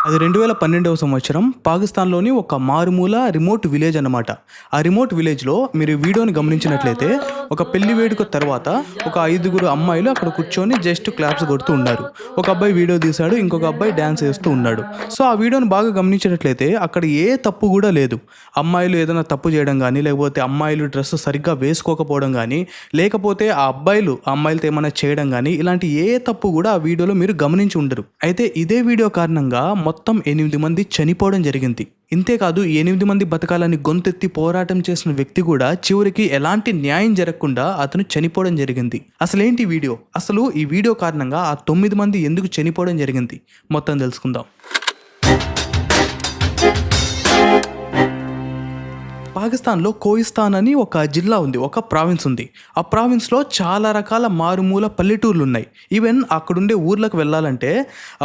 అది 2012వ సంవత్సరం పాకిస్తాన్లోని ఒక మారుమూల రిమోట్ విలేజ్ అన్నమాట. ఆ రిమోట్ విలేజ్లో మీరు ఈ వీడియోని గమనించినట్లయితే ఒక పెళ్లి వేడుక తర్వాత ఒక 5గురు అమ్మాయిలు అక్కడ కూర్చొని జస్ట్ క్లాప్స్ కొడుతూ ఉన్నారు. ఒక అబ్బాయి వీడియో తీశాడు, ఇంకొక అబ్బాయి డ్యాన్స్ వేస్తూ ఉన్నాడు. సో ఆ వీడియోని బాగా గమనించినట్లయితే అక్కడ ఏ తప్పు కూడా లేదు. అమ్మాయిలు ఏదైనా తప్పు చేయడం కానీ, లేకపోతే అమ్మాయిలు డ్రెస్ సరిగ్గా వేసుకోకపోవడం కానీ, లేకపోతే ఆ అమ్మాయిలతో ఏమైనా చేయడం కానీ, ఇలాంటి ఏ తప్పు కూడా ఆ వీడియోలో మీరు గమనించి ఉండరు. అయితే ఇదే వీడియో కారణంగా మొత్తం 8 మంది చనిపోవడం జరిగింది. ఇంతేకాదు 8 మంది బతకాలని గొంతెత్తి పోరాటం చేసిన వ్యక్తి కూడా చివరికి ఎలాంటి న్యాయం జరగకుండా అతను చనిపోవడం జరిగింది. అసలేంటి వీడియో? అసలు ఈ వీడియో కారణంగా ఆ 9 మంది ఎందుకు చనిపోవడం జరిగింది మొత్తం తెలుసుకుందాం. పాకిస్తాన్లో కోయిస్తాన్ అని ఒక జిల్లా ఉంది, ఒక ప్రావిన్స్ ఉంది. ఆ ప్రావిన్స్లో చాలా రకాల మారుమూల పల్లెటూర్లు ఉన్నాయి. ఈవెన్ అక్కడుండే ఊర్లకు వెళ్ళాలంటే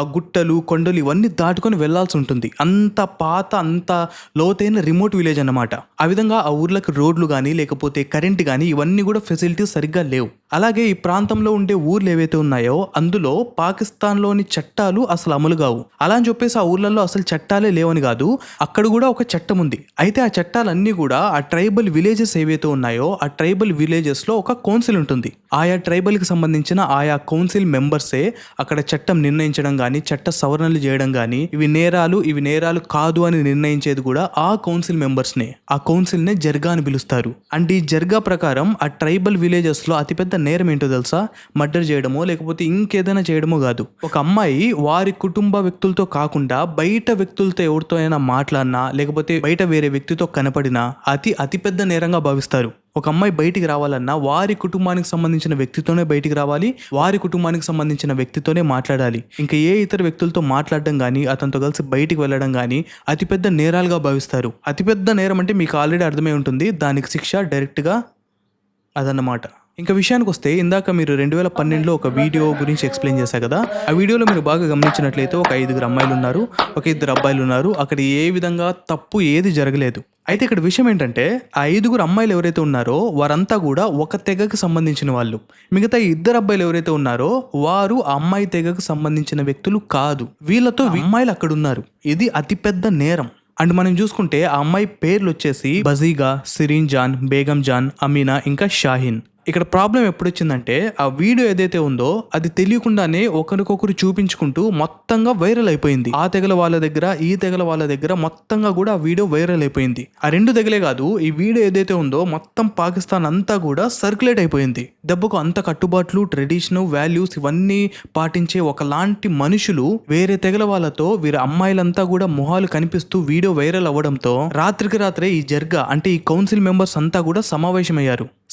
ఆ గుట్టలు కొండలు ఇవన్నీ దాటుకొని వెళ్ళాల్సి ఉంటుంది. అంత పాత, అంత లోతైన రిమోట్ విలేజ్ అన్నమాట. ఆ విధంగా ఆ ఊర్లకు రోడ్లు కానీ, లేకపోతే కరెంట్ కానీ, ఇవన్నీ కూడా ఫెసిలిటీస్ సరిగ్గా లేవు. అలాగే ఈ ప్రాంతంలో ఉండే ఊర్లు ఏవైతే ఉన్నాయో అందులో పాకిస్తాన్లోని చట్టాలు అసలు అమలు కావు. అలా అని చెప్పేసి ఆ ఊర్లలో అసలు చట్టాలే లేవని కాదు, అక్కడ కూడా ఒక చట్టం ఉంది. అయితే ఆ చట్టాలన్నీ కూడా ఆ ట్రైబల్ విలేజెస్ ఏవైతే ఉన్నాయో ఆ ట్రైబల్ విలేజెస్లో ఒక కౌన్సిల్ ఉంటుంది. ఆయా ట్రైబల్కి సంబంధించిన ఆయా కౌన్సిల్ మెంబర్సే అక్కడ చట్టం నిర్ణయించడం కానీ, చట్ట సవరణలు చేయడం కానీ, ఇవి నేరాలు కాదు అని నిర్ణయించేది కూడా ఆ కౌన్సిల్ మెంబర్స్నే. ఆ కౌన్సిల్నే జర్గా అని పిలుస్తారు. అండ్ ఈ జర్గా ప్రకారం ఆ ట్రైబల్ విలేజెస్లో అతిపెద్ద నేరం ఏంటో తెలుసా? మర్డర్ చేయడమో లేకపోతే ఇంకేదైనా చేయడమో కాదు. ఒక అమ్మాయి వారి కుటుంబ వ్యక్తులతో కాకుండా బయట వ్యక్తులతో ఎవరితో అయినా మాట్లాడినా, లేకపోతే బయట వేరే వ్యక్తితో కనపడినా అతిపెద్ద నేరంగా భావిస్తారు. ఒక అమ్మాయి బయటికి రావాలన్నా వారి కుటుంబానికి సంబంధించిన వ్యక్తితోనే బయటికి రావాలి, వారి కుటుంబానికి సంబంధించిన వ్యక్తితోనే మాట్లాడాలి. ఇంకా ఏ ఇతర వ్యక్తులతో మాట్లాడడం కానీ, అతనితో కలిసి బయటికి వెళ్ళడం కానీ అతిపెద్ద నేరాలుగా భావిస్తారు. అతిపెద్ద నేరం అంటే మీకు ఆల్రెడీ అర్థమై ఉంటుంది, దానికి శిక్ష డైరెక్ట్గా అదన్నమాట. ఇంకా విషయానికి వస్తే, ఇందాక మీరు 2012లో ఒక వీడియో గురించి ఎక్స్ప్లెయిన్ చేశారు కదా, ఆ వీడియోలో మీరు బాగా గమనించినట్లయితే ఒక 5గురు అమ్మాయిలు ఉన్నారు, ఒక 2 అబ్బాయిలు ఉన్నారు. అక్కడ ఏ విధంగా తప్పు ఏది జరగలేదు. అయితే ఇక్కడ విషయం ఏంటంటే, ఆ 5గురు అమ్మాయిలు ఎవరైతే ఉన్నారో వారంతా కూడా ఒక తెగకు సంబంధించిన వాళ్ళు. మిగతా 2 అబ్బాయిలు ఎవరైతే ఉన్నారో వారు ఆ అమ్మాయి తెగకు సంబంధించిన వ్యక్తులు కాదు. వీళ్ళతో అమ్మాయిలు అక్కడ ఉన్నారు. ఇది అతిపెద్ద నేరం. అండ్ మనం చూసుకుంటే ఆ అమ్మాయి పేర్లు వచ్చేసి బజీగా, సిరీన్ జాన్, బేగం జాన్, అమీనా, ఇంకా షాహీన్. ఇక్కడ ప్రాబ్లం ఎప్పుడు వచ్చిందంటే, ఆ వీడియో ఏదైతే ఉందో అది తెలియకుండానే ఒకరికొకరు చూపించుకుంటూ మొత్తంగా వైరల్ అయిపోయింది. ఆ తెగల వాళ్ళ దగ్గర, ఈ తెగల వాళ్ళ దగ్గర మొత్తంగా కూడా ఆ వీడియో వైరల్ అయిపోయింది. ఆ 2 తెగలే కాదు, ఈ వీడియో ఏదైతే ఉందో మొత్తం పాకిస్తాన్ అంతా కూడా సర్క్యులేట్ అయిపోయింది. దెబ్బకు అంత కట్టుబాట్లు, ట్రెడిషన్, వాల్యూస్ ఇవన్నీ పాటించే ఒకలాంటి మనుషులు వేరే తెగల వాళ్ళతో, వీరి అమ్మాయిలంతా కూడా మొహాలు కనిపిస్తూ వీడియో వైరల్ అవ్వడంతో రాత్రికి రాత్రే ఈ జర్గా అంటే ఈ కౌన్సిల్ మెంబర్స్ అంతా కూడా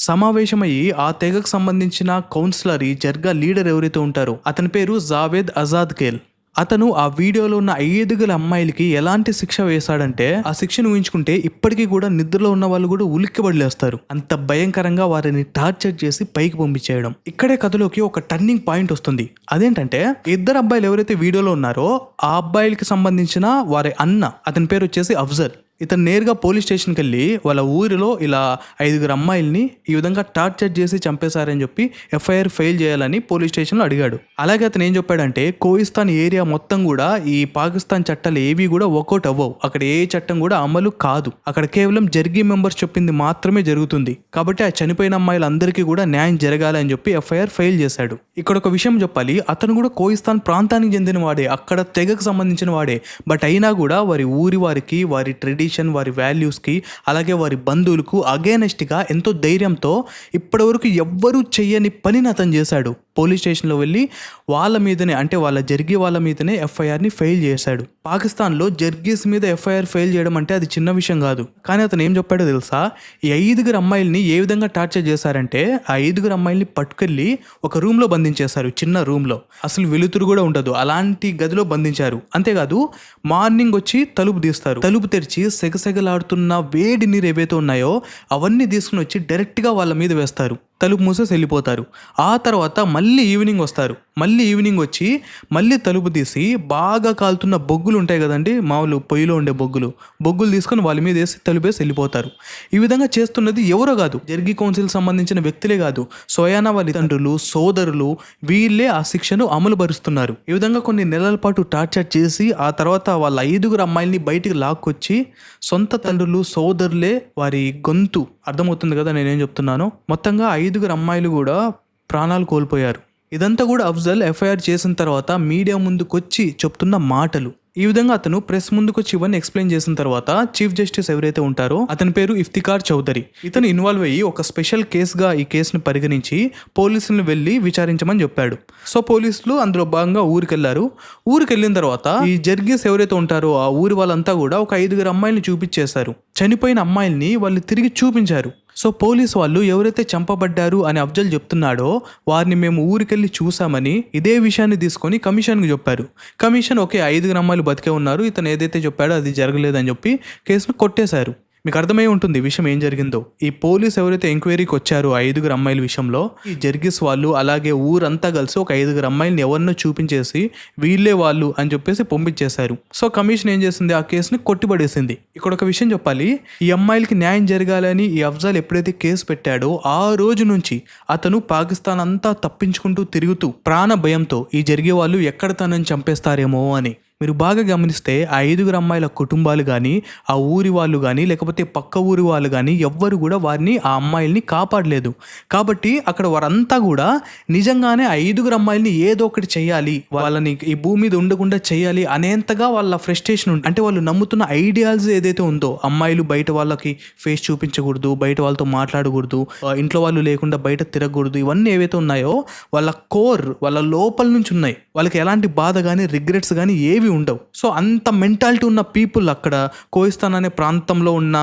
సమావేశమయ్యి ఆ తెగకు సంబంధించిన కౌన్సిలర్, ఈ జర్గా లీడర్ ఎవరైతే ఉంటారో అతని పేరు జావేద్ అజాద్ ఖేల్. అతను ఆ వీడియోలో ఉన్న 5 అమ్మాయిలకి ఎలాంటి శిక్ష వేశాడంటే, ఆ శిక్షను ఊహించుకుంటే ఇప్పటికీ కూడా నిద్రలో ఉన్న వాళ్ళు కూడా ఉలిక్కిపడిలేస్తారు. అంత భయంకరంగా వారిని టార్చర్ చేసి పైకి పంపించేయడం. ఇక్కడే కథలోకి ఒక టర్నింగ్ పాయింట్ వస్తుంది. అదేంటంటే, 2 అబ్బాయిలు ఎవరైతే వీడియోలో ఉన్నారో ఆ అబ్బాయిలకి సంబంధించిన వారి అన్న, అతని పేరు వచ్చేసి అఫ్జల్. ఇతను నేరుగా పోలీస్ స్టేషన్కి వెళ్ళి వాళ్ళ ఊరిలో ఇలా 5 అమ్మాయిల్ని ఈ విధంగా టార్చర్ చేసి చంపేశారని చెప్పి ఎఫ్ఐఆర్ ఫెయిల్ చేయాలని పోలీస్ స్టేషన్లో అడిగాడు. అలాగే అతను ఏం చెప్పాడంటే, కోయిస్తాన్ ఏరియా మొత్తం కూడా ఈ పాకిస్తాన్ చట్టాలు ఏవి కూడా వర్కౌట్ అవ్వవు, అక్కడ ఏ చట్టం కూడా అమలు కాదు, అక్కడ కేవలం జర్గీ మెంబర్స్ చెప్పింది మాత్రమే జరుగుతుంది, కాబట్టి ఆ చనిపోయిన అమ్మాయిలందరికీ కూడా న్యాయం జరగాలి అని చెప్పి ఎఫ్ఐఆర్ ఫెయిల్ చేశాడు. ఇక్కడ ఒక విషయం చెప్పాలి, అతను కూడా కోయిస్తాన్ ప్రాంతానికి చెందిన వాడే, అక్కడ తెగకు సంబంధించిన వాడే. బట్ అయినా కూడా వారి ఊరి వారికి, వారి ట్రెడిషన్, వారి వాల్యూస్కి, అలాగే వారి బంధువులకు అగేనెస్ట్గా ఎంతో ధైర్యంతో ఇప్పటివరకు ఎవ్వరూ చెయ్యని పనిని అతను చేశాడు. పోలీస్ స్టేషన్లో వెళ్ళి వాళ్ళ మీదనే, అంటే వాళ్ళ జర్గీ వాళ్ళ మీదనే ఎఫ్ఐఆర్ని ఫెయిల్ చేశాడు. పాకిస్తాన్లో జర్గీస్ మీద ఎఫ్ఐఆర్ ఫెయిల్ చేయడం అంటే అది చిన్న విషయం కాదు. కానీ అతను ఏం చెప్పాడో తెలుసా? ఈ 5 అమ్మాయిల్ని ఏ విధంగా టార్చర్ చేశారంటే, ఆ 5 అమ్మాయిల్ని పట్టుకెళ్ళి ఒక రూమ్లో బంధించేశారు, చిన్న రూమ్లో. అసలు వెలుతురు కూడా ఉండదు, అలాంటి గదిలో బంధించారు. అంతేకాదు మార్నింగ్ వచ్చి తలుపు తీస్తారు, తలుపు తెరిచి సెగసెగలాడుతున్న వేడి నీరు ఏవైతే ఉన్నాయో అవన్నీ తీసుకుని వచ్చి డైరెక్ట్గా వాళ్ళ మీద వేస్తారు. తలుపు మూసేసి వెళ్ళిపోతారు. ఆ తర్వాత మళ్ళీ ఈవినింగ్ వస్తారు. మళ్ళీ ఈవినింగ్ వచ్చి మళ్ళీ తలుపు తీసి బాగా కాలుతున్న బొగ్గులు ఉంటాయి కదండి, మామూలు పొయ్యిలో ఉండే బొగ్గులు తీసుకొని వాళ్ళ మీద వేసి తలుపేసి వెళ్ళిపోతారు. ఈ విధంగా చేస్తున్నది ఎవరో కాదు, జర్గి కౌన్సిల్ సంబంధించిన వ్యక్తులే కాదు, సోయానా వాళ్ళ తండ్రులు, సోదరులు, వీళ్ళే ఆ శిక్షను అమలు పరుస్తున్నారు. ఈ విధంగా కొన్ని నెలల పాటు టార్చర్ చేసి ఆ తర్వాత వాళ్ళ 5 అమ్మాయిల్ని బయటికి లాక్కొచ్చి సొంత తండ్రులు, సోదరులే వారి గొంతు, అర్థమవుతుంది కదా నేనేం చెప్తున్నానో, మొత్తంగా 5 అమ్మాయిలు కూడా ప్రాణాలు కోల్పోయారు. ఇదంతా కూడా అఫ్జల్ ఎఫ్ఐఆర్ చేసిన తర్వాత మీడియా ముందుకొచ్చి చెప్తున్న మాటలు. ఈ విధంగా అతను ప్రెస్ ముందుకొచ్చి ఇవన్నీ ఎక్స్ప్లెయిన్ చేసిన తర్వాత చీఫ్ జస్టిస్ ఎవరైతే ఉంటారో అతని పేరు ఇఫ్తికార్ చౌదరి, ఇతను ఇన్వాల్వ్ అయ్యి ఒక స్పెషల్ కేసుగా ఈ కేసును పరిగణించి పోలీసులను వెళ్ళి విచారించమని చెప్పాడు. సో పోలీసులు అందులో భాగంగా ఊరికెళ్ళిన తర్వాత ఈ జర్గీస్ ఎవరైతే ఉంటారో ఆ ఊరి వాళ్ళంతా కూడా ఒక 5 అమ్మాయిల్ని చూపించేశారు. చనిపోయిన అమ్మాయిల్ని వాళ్ళు తిరిగి చూపించారు. సో పోలీసు వాళ్ళు ఎవరైతే చంపబడ్డారు అని అఫ్జల్ చెప్తున్నాడో వారిని మేము ఊరికెళ్ళి చూసామని ఇదే విషయాన్ని తీసుకొని కమిషన్కి చెప్పారు. కమిషన్ ఓకే 5 అమ్మాయిలు బతికే ఉన్నారు, ఇతను ఏదైతే చెప్పాడో అది జరగలేదని చెప్పి కేసును కొట్టేశారు. మీకు అర్థమై ఉంటుంది విషయం ఏం జరిగిందో. ఈ పోలీస్ ఎవరైతే ఎంక్వైరీకి వచ్చారో 5 అమ్మాయిల విషయంలో, ఈ జర్గిస్ వాళ్ళు అలాగే ఊరంతా కలిసి ఒక 5 అమ్మాయిల్ని ఎవరినో చూపించేసి వీళ్ళే వాళ్ళు అని చెప్పేసి పంపించేశారు. సో కమిషన్ ఏం చేసింది, ఆ కేసుని కొట్టిపడేసింది. ఇక్కడ ఒక విషయం చెప్పాలి, ఈ అమ్మాయిలకి న్యాయం జరగాలని ఈ అఫ్జల్ ఎప్పుడైతే కేసు పెట్టాడో ఆ రోజు నుంచి అతను పాకిస్తాన్ అంతా తప్పించుకుంటూ తిరుగుతూ ప్రాణ భయంతో ఈ జరిగే వాళ్ళు ఎక్కడ తనని చంపేస్తారేమో అని. మీరు బాగా గమనిస్తే ఆ 5 అమ్మాయిల కుటుంబాలు కానీ, ఆ ఊరి వాళ్ళు కానీ, లేకపోతే పక్క ఊరి వాళ్ళు కానీ ఎవ్వరు కూడా వారిని, ఆ అమ్మాయిల్ని కాపాడలేదు. కాబట్టి అక్కడ వారంతా కూడా నిజంగానే ఆ 5 అమ్మాయిల్ని ఏదో ఒకటి చేయాలి, వాళ్ళని ఈ భూమి మీద ఉండకుండా చేయాలి అనేంతగా వాళ్ళ ఫ్రస్ట్రేషన్ ఉంది. అంటే వాళ్ళు నమ్ముతున్న ఐడియాలజీ ఏదైతే ఉందో, అమ్మాయిలు బయట వాళ్ళకి ఫేస్ చూపించకూడదు, బయట వాళ్ళతో మాట్లాడకూడదు, ఇంట్లో వాళ్ళు లేకుండా బయట తిరగకూడదు, ఇవన్నీ ఏవైతే ఉన్నాయో వాళ్ళ కోర్, వాళ్ళ లోపల నుంచి ఉన్నాయి. వాళ్ళకి ఎలాంటి బాధ కానీ రిగ్రెట్స్ కానీ ఏవి ఉండవు. సో అంత మెంటాలిటీ ఉన్న పీపుల్ అక్కడ కోహిస్తాన్ అనే ప్రాంతంలో ఉన్న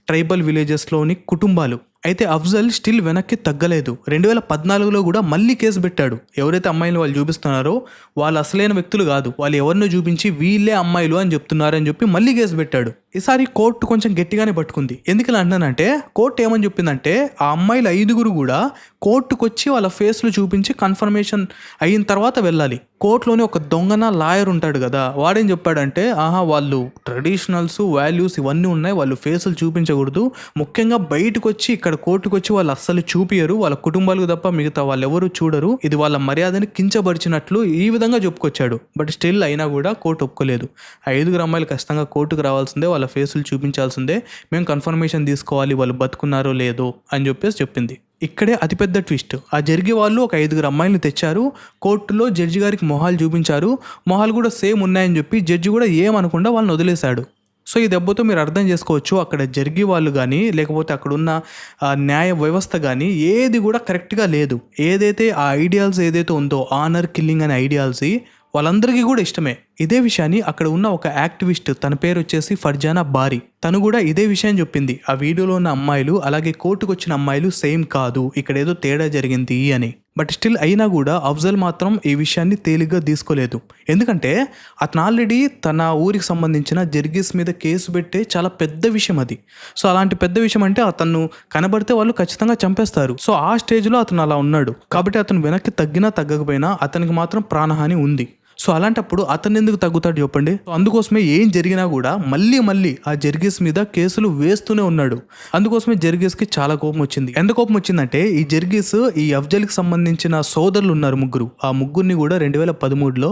ట్రైబల్ విలేజెస్లోని కుటుంబాలు. అయితే అఫ్జల్ స్టిల్ వెనక్కి తగ్గలేదు. 2014లో కూడా మళ్ళీ కేసు పెట్టాడు. ఎవరైతే అమ్మాయిలు వాళ్ళు చూపిస్తున్నారో వాళ్ళు అసలైన వ్యక్తులు కాదు, వాళ్ళు ఎవరినో చూపించి వీళ్ళే అమ్మాయిలు అని చెప్తున్నారని చెప్పి మళ్ళీ కేసు పెట్టాడు. ఈసారి కోర్టు కొంచెం గట్టిగానే పట్టుకుంది. ఎందుకు ఇలా అంటానంటే, కోర్టు ఏమని చెప్పిందంటే ఆ అమ్మాయిలు 5 కూడా కోర్టుకు వచ్చి వాళ్ళ ఫేస్లు చూపించి కన్ఫర్మేషన్ అయిన తర్వాత వెళ్ళాలి. కోర్టులోనే ఒక దొంగన లాయర్ ఉంటాడు కదా, వాడేం చెప్పాడంటే వాళ్ళు ట్రెడిషనల్స్, వాల్యూస్ ఇవన్నీ ఉన్నాయి, వాళ్ళు ఫేసులు చూపించకూడదు, ముఖ్యంగా బయటకు వచ్చి ఇక్కడ కోర్టుకు వచ్చి వాళ్ళు అస్సలు చూపియరు, వాళ్ళ కుటుంబాలకు తప్ప మిగతా వాళ్ళు ఎవరు చూడరు, ఇది వాళ్ళ మర్యాదని కించపరిచినట్లు ఈ విధంగా చెప్పుకొచ్చాడు. బట్ స్టిల్ అయినా కూడా కోర్టు ఒప్పుకోలేదు. 5 అమ్మాయిలు ఖచ్చితంగా కోర్టుకు రావాల్సిందే, వాళ్ళ ఫేసులు చూపించాల్సిందే, మేము కన్ఫర్మేషన్ తీసుకోవాలి వాళ్ళు బతుకున్నారో లేదో అని చెప్పేసి చెప్పింది. ఇక్కడే అతిపెద్ద ట్విస్ట్. ఆ జరిగే వాళ్ళు ఒక 5 అమ్మాయిలను తెచ్చారు, కోర్టులో జడ్జి గారికి మొహాలు చూపించారు, మొహాలు కూడా సేమ్ ఉన్నాయని చెప్పి జడ్జి కూడా ఏమనకుండా వాళ్ళని వదిలేశాడు. సో ఈ దెబ్బతో మీరు అర్థం చేసుకోవచ్చు, అక్కడ జరిగే వాళ్ళు కానీ లేకపోతే అక్కడున్న న్యాయ వ్యవస్థ కానీ ఏది కూడా కరెక్ట్గా లేదు. ఏదైతే ఆ ఐడియాలజీ ఏదైతే ఉందో, ఆనర్ కిల్లింగ్ అనే ఐడియాలజీ వాళ్ళందరికీ కూడా ఇష్టమే. ఇదే విషయాన్ని అక్కడ ఉన్న ఒక యాక్టివిస్ట్, తన పేరు వచ్చేసి ఫర్జానా బారీ, తను కూడా ఇదే విషయం చెప్పింది. ఆ వీడియోలో ఉన్న అమ్మాయిలు అలాగే కోర్టుకు వచ్చిన అమ్మాయిలు సేమ్ కాదు, ఇక్కడ ఏదో తేడా జరిగింది అని. బట్ స్టిల్ అయినా కూడా అఫ్జల్ మాత్రం ఈ విషయాన్ని తేలిగ్గా తీసుకోలేదు. ఎందుకంటే అతను ఆల్రెడీ తన ఊరికి సంబంధించిన జర్గీస్ మీద కేసు పెట్టే చాలా పెద్ద విషయం అది. సో అలాంటి పెద్ద విషయం అంటే అతను కనబడితే వాళ్ళు ఖచ్చితంగా చంపేస్తారు. సో ఆ స్టేజ్లో అతను అలా ఉన్నాడు. కాబట్టి అతను వెనక్కి తగ్గినా తగ్గకపోయినా అతనికి మాత్రం ప్రాణహాని ఉంది. సో అలాంటప్పుడు అతను ఎందుకు తగ్గుతాడు చెప్పండి. సో అందుకోసమే ఏం జరిగినా కూడా మళ్ళీ ఆ జర్గీస్ మీద కేసులు వేస్తూనే ఉన్నాడు. అందుకోసమే జర్గీస్కి చాలా కోపం వచ్చింది. ఎంత కోపం వచ్చిందంటే, ఈ జర్గీస్ ఈ అఫ్జల్కి సంబంధించిన సోదరులు ఉన్నారు 3, ఆ 3 కూడా 2013లో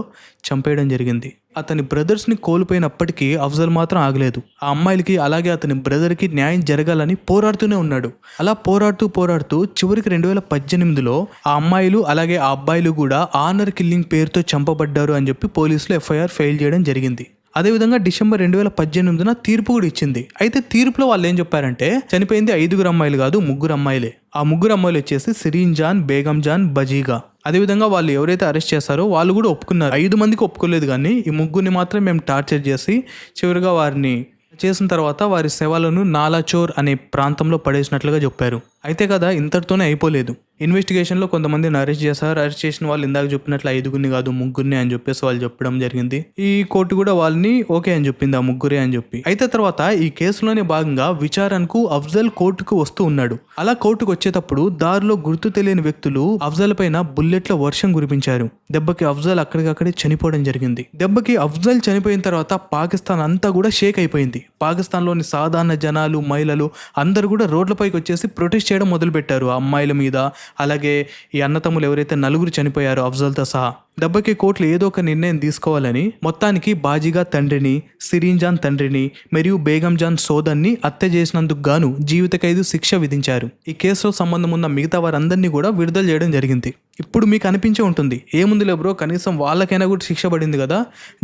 చంపేయడం జరిగింది. అతని బ్రదర్స్ని కోల్పోయినప్పటికీ అఫ్జల్ మాత్రం ఆగలేదు. ఆ అమ్మాయిలకి అలాగే అతని బ్రదర్కి న్యాయం జరగాలని పోరాడుతూనే ఉన్నాడు. అలా పోరాడుతూ చివరికి 2018లో ఆ అమ్మాయిలు అలాగే ఆ అబ్బాయిలు కూడా ఆనర్ కిల్లింగ్ పేరుతో చంపబడ్డారు అని చెప్పి పోలీసులు ఎఫ్ఐఆర్ ఫైల్ చేయడం జరిగింది. అదేవిధంగా డిసెంబర్ 2018 తీర్పు కూడా ఇచ్చింది. అయితే తీర్పులో వాళ్ళు ఏం చెప్పారంటే, చనిపోయింది 5 అమ్మాయిలు కాదు, 3 అమ్మాయిలే. ఆ 3 అమ్మాయిలు వచ్చేసి సిరీన్ జాన్, బేగం జాన్, బజీగా. అదేవిధంగా వాళ్ళు ఎవరైతే అరెస్ట్ చేస్తారో వాళ్ళు కూడా ఒప్పుకున్నారు. 5 మందికి ఒప్పుకోలేదు, కానీ ఈ 3 మాత్రం మేము టార్చర్ చేసి చివరిగా వారిని చేసిన తర్వాత వారి శవాలను నాలాచోర్ అనే ప్రాంతంలో పడేసినట్లుగా చెప్పారు. అయితే కదా ఇంతటితోనే అయిపోలేదు. ఇన్వెస్టిగేషన్‌లో కొంతమందిని అరెస్ట్ చేశారు. అరెస్ట్ చేసిన వాళ్ళు ఇందాక చెప్పినట్లు 5గురిని కాదు 3గురిని అని చెప్పేసి వాళ్ళు చెప్పడం జరిగింది. ఈ కోర్టు కూడా వాళ్ళని ఓకే అని చెప్పింది, ఆ 3గురే అని చెప్పి. అయితే తర్వాత ఈ కేసులోనే భాగంగా విచారణకు అఫ్జల్ కోర్టుకు వస్తూ ఉన్నాడు. అలా కోర్టుకు వచ్చేటప్పుడు దారిలో గుర్తు తెలియని వ్యక్తులు అఫ్జల్ పైన బుల్లెట్ల వర్షం కురిపించారు. దెబ్బకి అఫ్జల్ అక్కడికక్కడే చనిపోవడం జరిగింది. దెబ్బకి అఫ్జల్ చనిపోయిన తర్వాత పాకిస్తాన్ అంతా కూడా షేక్ అయిపోయింది. పాకిస్తాన్లోని సాధారణ జనాలు, మహిళలు అందరూ కూడా రోడ్లపైకి వచ్చేసి ప్రొటెస్ట్ చేయడం మొదలుపెట్టారు. ఆ అమ్మాయిల మీద, అలాగే ఈ అన్నతమ్ములు ఎవరైతే 4 చనిపోయారో అఫ్జల్తో సహా. దెబ్బకి కోర్టులు ఏదో ఒక నిర్ణయం తీసుకోవాలని మొత్తానికి బాజీగా తండ్రిని, సిరీంజాన్ తండ్రిని మరియు బేగంజాన్ సోదర్ని హత్య చేసినందుకు గాను జీవిత ఖైదు శిక్ష విధించారు. ఈ కేసులో సంబంధం ఉన్న మిగతా వారందరినీ కూడా విడుదల చేయడం జరిగింది. ఇప్పుడు మీకు అనిపించే ఉంటుంది, ఏముందిలే బ్రో, కనీసం వాళ్ళకైనా కూడా శిక్ష పడింది కదా,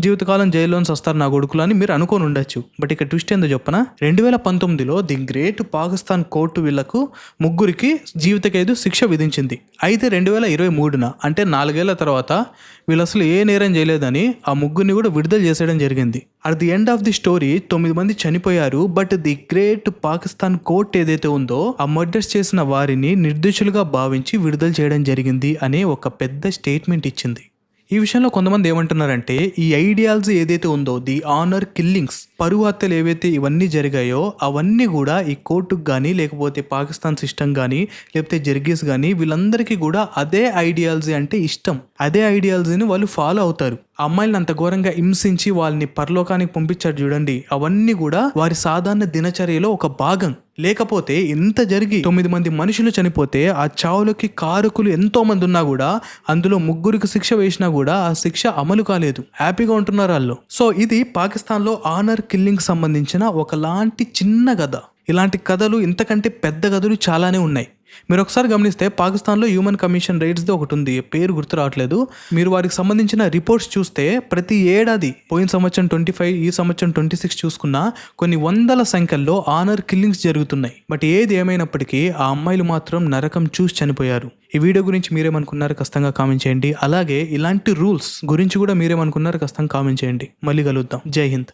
జీవితకాలం జైల్లోని వస్తారు నా కొడుకులు అని మీరు అనుకొని ఉండొచ్చు. బట్ ఇక్కడ ట్విస్ట్ ఏందో చెప్పనా, 2019లో ది గ్రేట్ పాకిస్తాన్ కోర్టు వీళ్లకు 3గురికి జీవిత ఖైదు శిక్ష విధించింది. అయితే 2023న అంటే 4 ఏళ్ల తర్వాత వీళ్ళు అసలు ఏ నేరం చేయలేదని ఆ 3గురిని కూడా విడుదల చేసేయడం జరిగింది. At the end of the story 9 మంది చనిపోయారు. But the great Pakistan court ఏదైతే ఉందో ఆ మర్డర్స్ చేసిన వారిని నిర్దోషులుగా భావించి విడుదల చేయడం జరిగింది అనే ఒక పెద్ద స్టేట్మెంట్ ఇచ్చింది. ఈ విషయంలో కొంతమంది ఏమంటున్నారంటే, ఈ ఐడియాలజీ ఏదైతే ఉందో, ది ఆనర్ కిల్లింగ్స్, పరువు హత్యలు ఏవైతే ఇవన్నీ జరిగాయో అవన్నీ కూడా ఈ కోర్టుకు కానీ, లేకపోతే పాకిస్తాన్ సిస్టమ్ కానీ, లేకపోతే జర్గీస్ కానీ వీళ్ళందరికీ కూడా అదే ఐడియాలజీ అంటే ఇష్టం. అదే ఐడియాలజీని వాళ్ళు ఫాలో అవుతారు. ఆ అమ్మాయిలను అంత ఘోరంగా హింసించి వాళ్ళని పరలోకానికి పంపించారు చూడండి, అవన్నీ కూడా వారి సాధారణ దినచర్యలో ఒక భాగం. లేకపోతే ఇంత జరిగి 9 మంది మనుషులు చనిపోతే ఆ చావులకి కారకులు ఎంతో మంది ఉన్నా కూడా అందులో 3గురికి శిక్ష వేసినా కూడా ఆ శిక్ష అమలు కాలేదు. హ్యాపీగా ఉంటున్నారు వాళ్ళు. సో ఇది పాకిస్తాన్లో ఆనర్ కిల్లింగ్ సంబంధించిన ఒకలాంటి చిన్న కథ. ఇలాంటి కథలు, ఇంతకంటే పెద్ద కథలు చాలానే ఉన్నాయి. మీరు ఒకసారి గమనిస్తే పాకిస్తాన్లో హ్యూమన్ కమిషన్ రైట్స్ది ఒకటి ఉంది, పేరు గుర్తు రావట్లేదు. మీరు వారికి సంబంధించిన రిపోర్ట్స్ చూస్తే ప్రతి ఏడాది, పోయిన సంవత్సరం 25, ఈ సంవత్సరం 26 చూసుకున్నా కొన్ని వందల సంఖ్యల్లో ఆనర్ కిల్లింగ్స్ జరుగుతున్నాయి. బట్ ఏది ఏమైనప్పటికీ ఆ అమ్మాయిలు మాత్రం నరకం చూసి చనిపోయారు. ఈ వీడియో గురించి మీరేమనుకున్నారు ఖచ్చితంగా కామెంట్ చేయండి. అలాగే ఇలాంటి రూల్స్ గురించి కూడా మీరేమనుకున్నారు ఖచ్చితంగా కామెంట్ చేయండి. మళ్ళీ కలుద్దాం. జై హింద్.